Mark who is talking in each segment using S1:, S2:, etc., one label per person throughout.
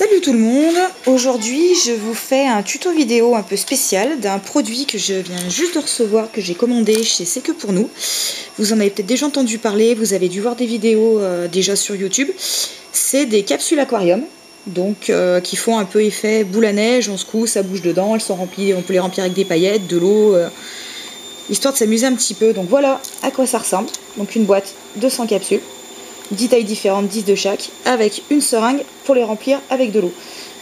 S1: Salut tout le monde, aujourd'hui je vous fais un tuto vidéo un peu spécial d'un produit que je viens juste de recevoir, que j'ai commandé chez C'est que pour nous. Vous en avez peut-être déjà entendu parler, vous avez dû voir des vidéos déjà sur YouTube. C'est des capsules aquarium, donc qui font un peu effet boule à neige, on secoue, ça bouge dedans, elles sont remplies, on peut les remplir avec des paillettes, de l'eau, histoire de s'amuser un petit peu. Donc voilà à quoi ça ressemble, donc une boîte de 100 capsules. 10 tailles différentes, 10 de chaque, avec une seringue pour les remplir avec de l'eau.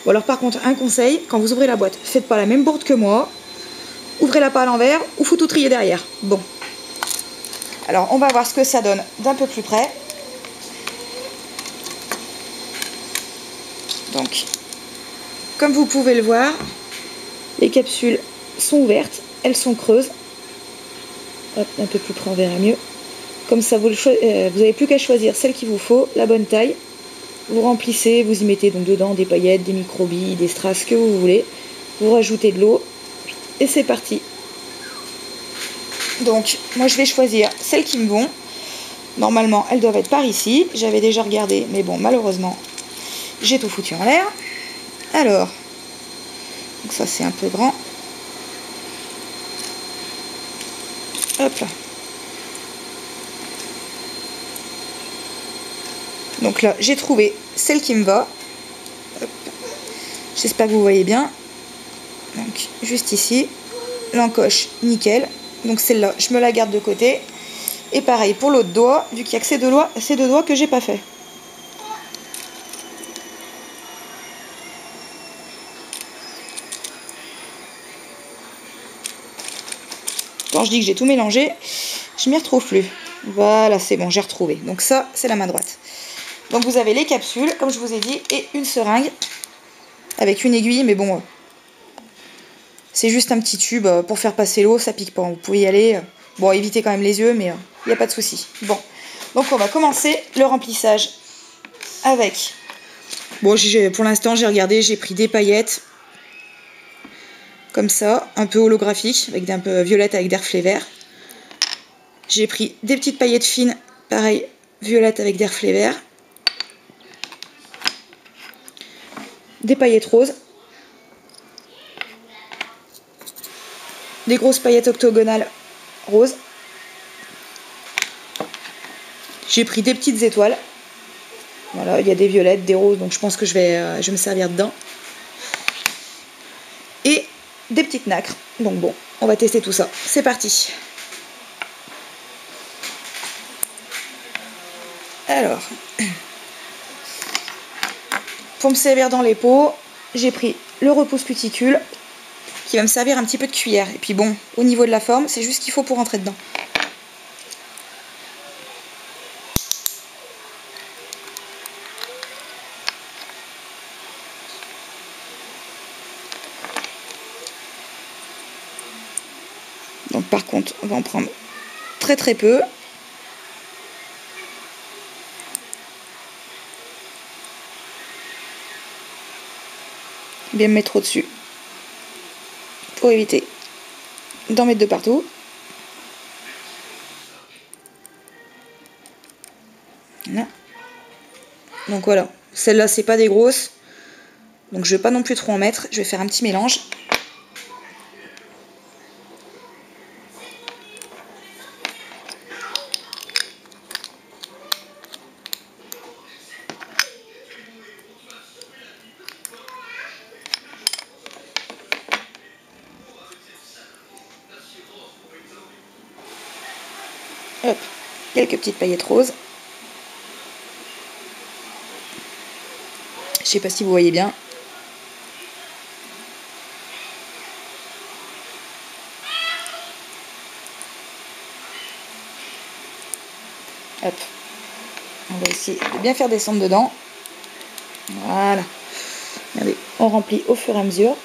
S1: Bon alors par contre, un conseil, quand vous ouvrez la boîte, faites pas la même bourde que moi, ouvrez-la pas à l'envers ou faut tout trier derrière. Bon. Alors on va voir ce que ça donne d'un peu plus près. Donc, comme vous pouvez le voir, les capsules sont ouvertes, elles sont creuses. Hop, un peu plus près, on verra mieux. Comme ça, vous n'avez plus qu'à choisir celle qu'il vous faut, la bonne taille. Vous remplissez, vous y mettez donc dedans des paillettes, des microbilles, des strass, ce que vous voulez. Vous rajoutez de l'eau et c'est parti. Donc, moi je vais choisir celles qui me vont. Normalement, elles doivent être par ici. J'avais déjà regardé, mais bon, malheureusement, j'ai tout foutu en l'air. Alors, donc ça c'est un peu grand. Hop là. Donc là, j'ai trouvé celle qui me va. J'espère que vous voyez bien. Donc, juste ici. L'encoche, nickel. Donc celle-là, je me la garde de côté. Et pareil pour l'autre doigt, vu qu'il n'y a que ces deux doigts que j'ai pas fait. Quand je dis que j'ai tout mélangé, je m'y retrouve plus. Voilà, c'est bon, j'ai retrouvé. Donc ça, c'est la main droite. Donc vous avez les capsules, comme je vous ai dit, et une seringue avec une aiguille, mais bon, c'est juste un petit tube pour faire passer l'eau, ça pique pas. Vous pouvez y aller. Bon, évitez quand même les yeux, mais il n'y a pas de souci. Bon, donc on va commencer le remplissage avec... Bon, pour l'instant, j'ai regardé, j'ai pris des paillettes, comme ça, un peu holographique, avec un peu violette avec des reflets verts. J'ai pris des petites paillettes fines, pareil, violettes avec des reflets verts. Des paillettes roses. Des grosses paillettes octogonales roses. J'ai pris des petites étoiles. Voilà, il y a des violettes, des roses, donc je pense que je vais me servir dedans. Et des petites nacres. Donc bon, on va tester tout ça. C'est parti. Alors, pour me servir dans les pots, j'ai pris le repousse cuticule qui va me servir un petit peu de cuillère. Et puis bon, au niveau de la forme, c'est juste ce qu'il faut pour rentrer dedans. Donc par contre, on va en prendre très très peu. Bien me mettre au-dessus pour éviter d'en mettre de partout. Voilà. Donc voilà, celle-là c'est pas des grosses, donc je vais pas non plus trop en mettre. Je vais faire un petit mélange. Hop, quelques petites paillettes roses. Je sais pas si vous voyez bien. Hop. On va essayer de bien faire descendre dedans. Voilà. Regardez, on remplit au fur et à mesure.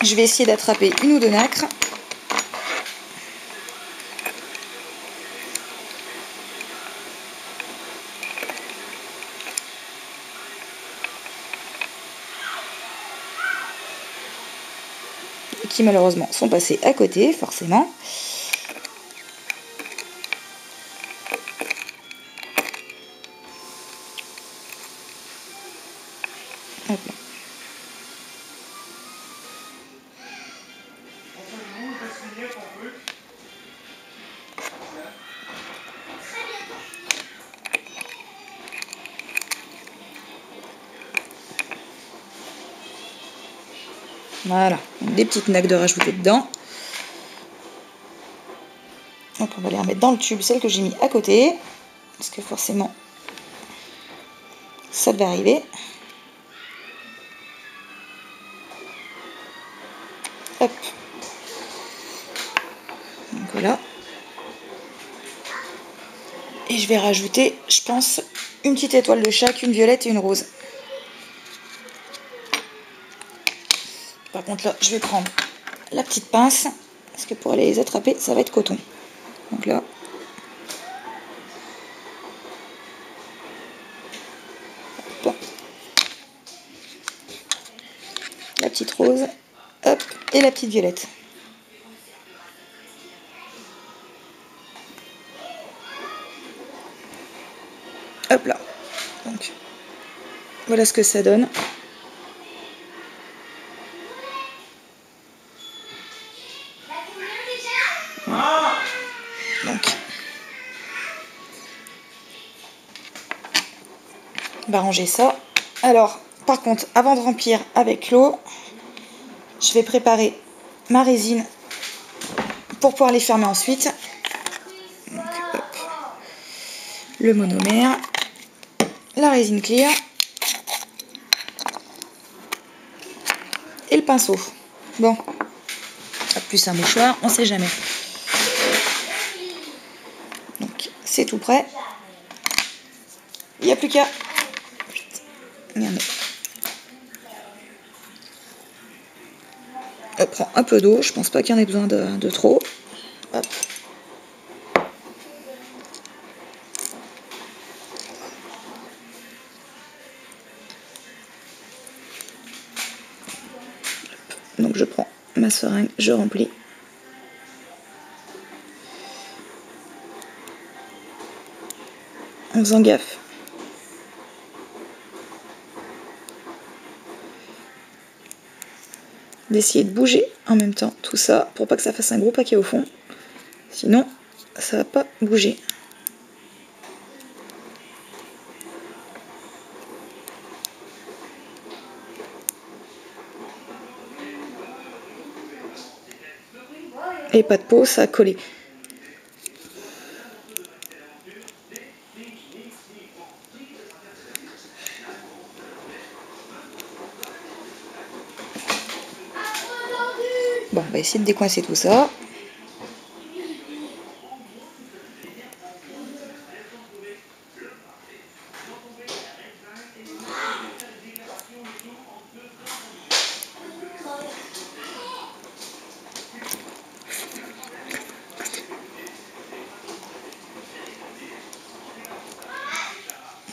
S1: Je vais essayer d'attraper une ou deux nacres. qui malheureusement sont passés à côté, forcément. Hop là. Voilà, des petites nattes de rajouter dedans. Donc on va les remettre dans le tube, celle que j'ai mis à côté, parce que forcément ça devait arriver. Hop. Donc voilà. Et je vais rajouter, je pense, une petite étoile de chaque, une violette et une rose. Par contre là, je vais prendre la petite pince, parce que pour aller les attraper, ça va être coton. Donc là, hop, la petite rose, hop, et la petite violette. Hop là. Donc, voilà ce que ça donne. Voilà. Donc, on va ranger ça. Alors, par contre, avant de remplir avec l'eau, je vais préparer ma résine pour pouvoir les fermer ensuite. Donc, hop, le monomère, la résine clear et le pinceau. Bon, plus un mouchoir, on sait jamais. Donc, c'est tout prêt. Il n'y a plus qu'à... On prend un peu d'eau, je pense pas qu'il y en ait besoin de trop. Hop. Donc je prends ma seringue, je remplis. En faisant gaffe. D'essayer de bouger en même temps tout ça pour pas que ça fasse un gros paquet au fond. Sinon, ça va pas bouger. Et pas de peau, ça a collé. Bon, on va essayer de décoincer tout ça.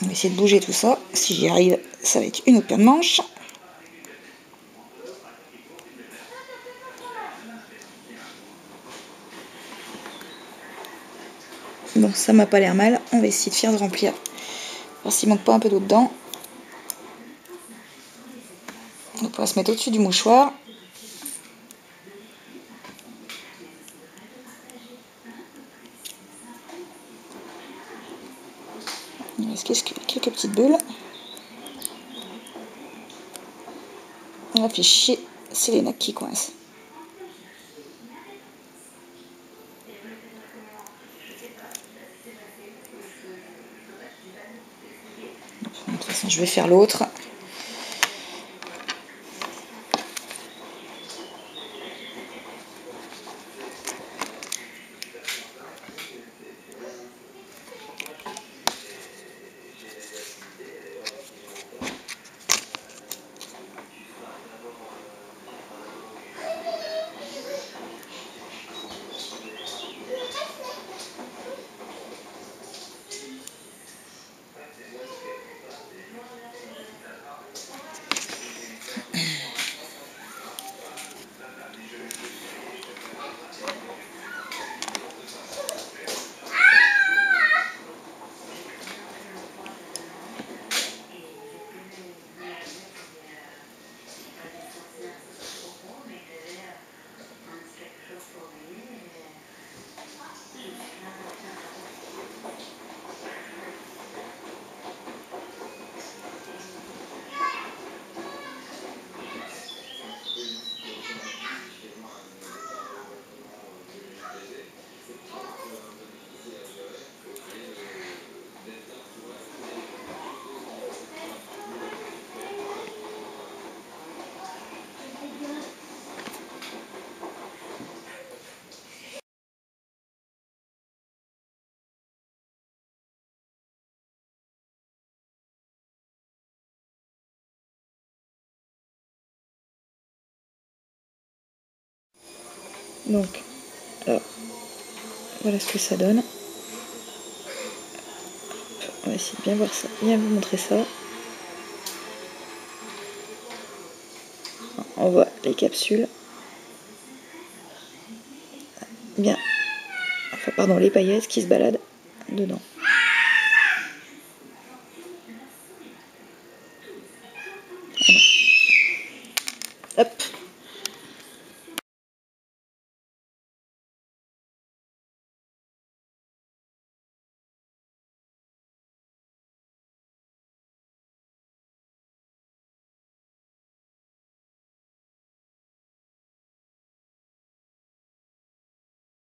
S1: On va essayer de bouger tout ça. Si j'y arrive, ça va être une autre paire de manches. Bon, ça m'a pas l'air mal. On va essayer de faire de remplir. Voir s'il manque pas un peu d'eau dedans. Donc on va se mettre au-dessus du mouchoir. Il reste quelques petites bulles. On va fait chier, c'est les nattes qui coincent. De toute façon, je vais faire l'autre. Donc là, voilà ce que ça donne. On va essayer de bien voir ça, bien vous montrer ça. On voit les capsules. Bien. Enfin, pardon, les paillettes qui se baladent dedans.